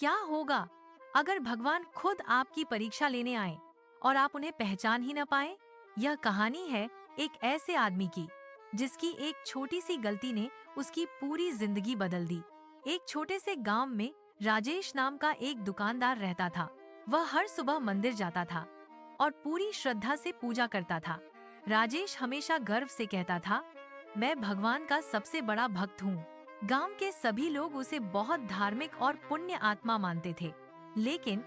क्या होगा अगर भगवान खुद आपकी परीक्षा लेने आए और आप उन्हें पहचान ही न पाए? यह कहानी है एक ऐसे आदमी की जिसकी एक छोटी सी गलती ने उसकी पूरी जिंदगी बदल दी। एक छोटे से गांव में राजेश नाम का एक दुकानदार रहता था। वह हर सुबह मंदिर जाता था और पूरी श्रद्धा से पूजा करता था। राजेश हमेशा गर्व से कहता था, मैं भगवान का सबसे बड़ा भक्त हूँ। गांव के सभी लोग उसे बहुत धार्मिक और पुण्य आत्मा मानते थे, लेकिन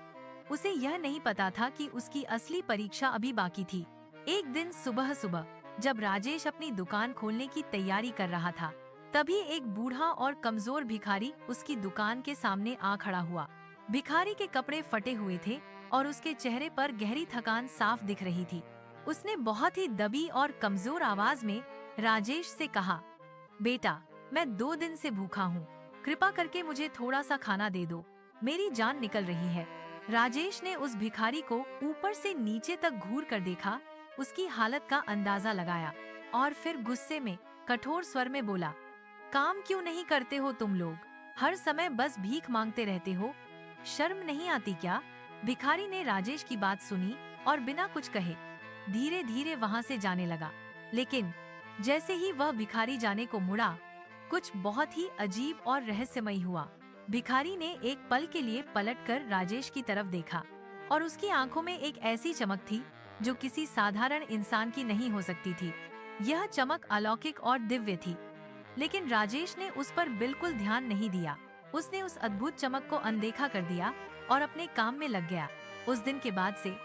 उसे यह नहीं पता था कि उसकी असली परीक्षा अभी बाकी थी। एक दिन सुबह सुबह जब राजेश अपनी दुकान खोलने की तैयारी कर रहा था, तभी एक बूढ़ा और कमजोर भिखारी उसकी दुकान के सामने आ खड़ा हुआ। भिखारी के कपड़े फटे हुए थे और उसके चेहरे पर गहरी थकान साफ दिख रही थी। उसने बहुत ही दबी और कमजोर आवाज में राजेश से कहा, बेटा, मैं 2 दिन से भूखा हूँ। कृपा करके मुझे थोड़ा सा खाना दे दो, मेरी जान निकल रही है। राजेश ने उस भिखारी को ऊपर से नीचे तक घूर कर देखा, उसकी हालत का अंदाजा लगाया और फिर गुस्से में कठोर स्वर में बोला, काम क्यों नहीं करते हो तुम लोग? हर समय बस भीख मांगते रहते हो, शर्म नहीं आती क्या? भिखारी ने राजेश की बात सुनी और बिना कुछ कहे धीरे धीरे वहाँ से जाने लगा। लेकिन जैसे ही वह भिखारी जाने को मुड़ा, कुछ बहुत ही अजीब और रहस्यमयी हुआ। भिखारी ने एक पल के लिए पलटकर राजेश की तरफ देखा और उसकी आंखों में एक ऐसी चमक थी जो किसी साधारण इंसान की नहीं हो सकती थी। यह चमक अलौकिक और दिव्य थी, लेकिन राजेश ने उस पर बिल्कुल ध्यान नहीं दिया। उसने उस अद्भुत चमक को अनदेखा कर दिया और अपने काम में लग गया। उस दिन के बाद से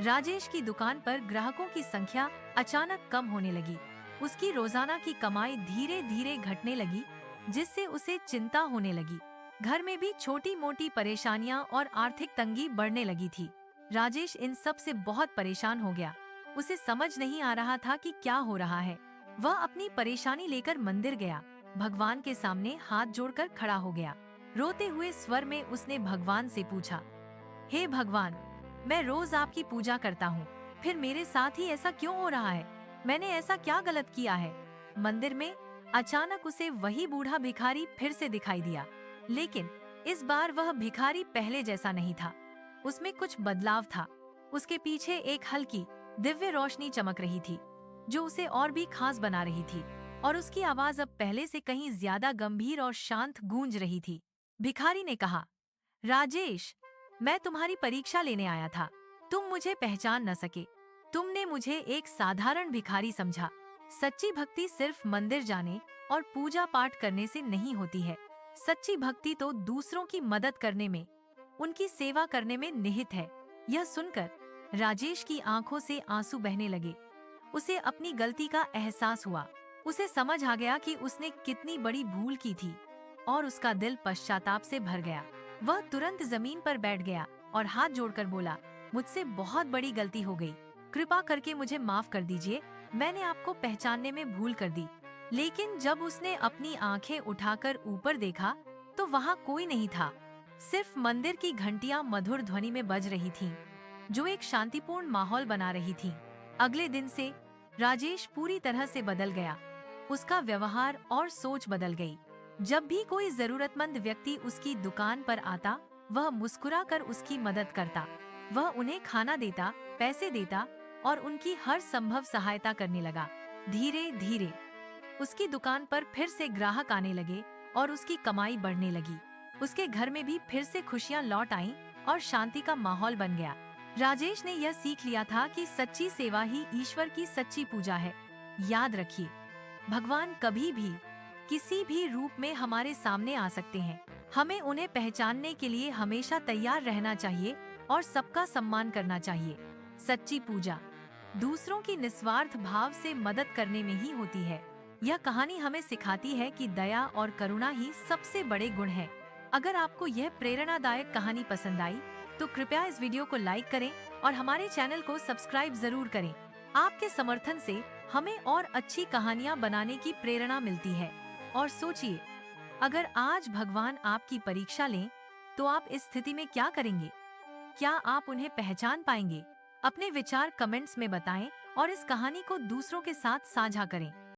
राजेश की दुकान पर ग्राहकों की संख्या अचानक कम होने लगी। उसकी रोजाना की कमाई धीरे धीरे घटने लगी, जिससे उसे चिंता होने लगी। घर में भी छोटी मोटी परेशानियां और आर्थिक तंगी बढ़ने लगी थी। राजेश इन सब से बहुत परेशान हो गया। उसे समझ नहीं आ रहा था कि क्या हो रहा है। वह अपनी परेशानी लेकर मंदिर गया, भगवान के सामने हाथ जोड़कर खड़ा हो गया। रोते हुए स्वर में उसने भगवान से पूछा, हे भगवान, मैं रोज आपकी पूजा करता हूँ, फिर मेरे साथ ही ऐसा क्यों हो रहा है? मैंने ऐसा क्या गलत किया है? मंदिर में अचानक उसे वही बूढ़ा भिखारी फिर से दिखाई दिया, लेकिन इस बार वह भिखारी पहले जैसा नहीं था। उसमें कुछ बदलाव था। उसके पीछे एक हल्की दिव्य रोशनी चमक रही थी, जो उसे और भी खास बना रही थी, और उसकी आवाज अब पहले से कहीं ज्यादा गंभीर और शांत गूंज रही थी। भिखारी ने कहा, राजेश, मैं तुम्हारी परीक्षा लेने आया था। तुम मुझे पहचान न सके। तुमने मुझे एक साधारण भिखारी समझा। सच्ची भक्ति सिर्फ मंदिर जाने और पूजा पाठ करने से नहीं होती है। सच्ची भक्ति तो दूसरों की मदद करने में, उनकी सेवा करने में निहित है। यह सुनकर राजेश की आंखों से आंसू बहने लगे। उसे अपनी गलती का एहसास हुआ। उसे समझ आ गया कि उसने कितनी बड़ी भूल की थी और उसका दिल पश्चाताप से भर गया। वह तुरंत जमीन पर बैठ गया और हाथ जोड़कर बोला, मुझसे बहुत बड़ी गलती हो गई। कृपा करके मुझे माफ कर दीजिए। मैंने आपको पहचानने में भूल कर दी। लेकिन जब उसने अपनी आंखें उठाकर ऊपर देखा तो वहाँ कोई नहीं था। सिर्फ मंदिर की घंटियां मधुर ध्वनि में बज रही थीं, जो एक शांतिपूर्ण माहौल बना रही थीं। अगले दिन से राजेश पूरी तरह से बदल गया। उसका व्यवहार और सोच बदल गई। जब भी कोई जरूरतमंद व्यक्ति उसकी दुकान पर आता, वह मुस्कुराकर उसकी मदद करता। वह उन्हें खाना देता, पैसे देता और उनकी हर संभव सहायता करने लगा। धीरे धीरे उसकी दुकान पर फिर से ग्राहक आने लगे और उसकी कमाई बढ़ने लगी। उसके घर में भी फिर से खुशियां लौट आईं और शांति का माहौल बन गया। राजेश ने यह सीख लिया था कि सच्ची सेवा ही ईश्वर की सच्ची पूजा है। याद रखिए, भगवान कभी भी किसी भी रूप में हमारे सामने आ सकते हैं। हमें उन्हें पहचानने के लिए हमेशा तैयार रहना चाहिए और सबका सम्मान करना चाहिए। सच्ची पूजा दूसरों की निस्वार्थ भाव से मदद करने में ही होती है। यह कहानी हमें सिखाती है कि दया और करुणा ही सबसे बड़े गुण हैं। अगर आपको यह प्रेरणादायक कहानी पसंद आई तो कृपया इस वीडियो को लाइक करें और हमारे चैनल को सब्सक्राइब जरूर करें। आपके समर्थन से हमें और अच्छी कहानियाँ बनाने की प्रेरणा मिलती है। और सोचिए, अगर आज भगवान आपकी परीक्षा लें तो आप इस स्थिति में क्या करेंगे? क्या आप उन्हें पहचान पाएंगे? अपने विचार कमेंट्स में बताएं और इस कहानी को दूसरों के साथ साझा करें।